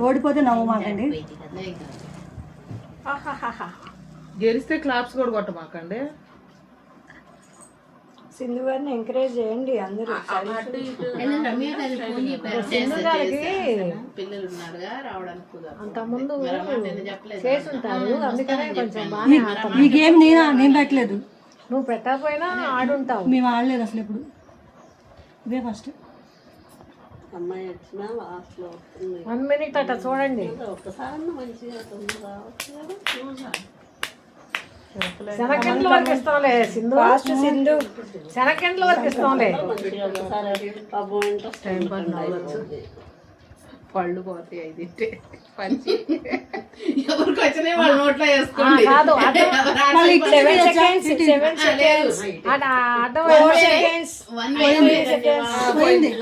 ఓడిపోతే నవ్వమాకండి. గెలిస్తే క్లాప్స్ కూడా కొట్టమాకండి. సింధు గారిని ఎంకరేజ్ చేయండి అందరూ. సింధు గారికి అంతకుముందు చేసి ఉంటారు, అందుకనే కొంచెం బాగా ఈ గేమ్ నేను పెట్టలేదు. నువ్వు పెట్టకపోయినా ఆడుంటావు. మేము ఆడలేదు అసలు ఎప్పుడు, ఇదే ఫస్ట్. అమ్మాయి వచ్చినా లాస్ట్లో 1 minute అట్లా చూడండి. ఒక్కసారి మంచిగా శనగండ్ల వరకు ఇస్తాంలే సింధు. ఫాస్ట్ సింధు శనగండ్ల వరకు ఇస్తాంలే. పళ్ళు పోతాయి అవి తింటే పంచి ఎవరికి వచ్చినాయి వాళ్ళు నోట్లో వేసుకోండి. కాదు 7 seconds 7 seconds అడ్డం 4 seconds 1 minute.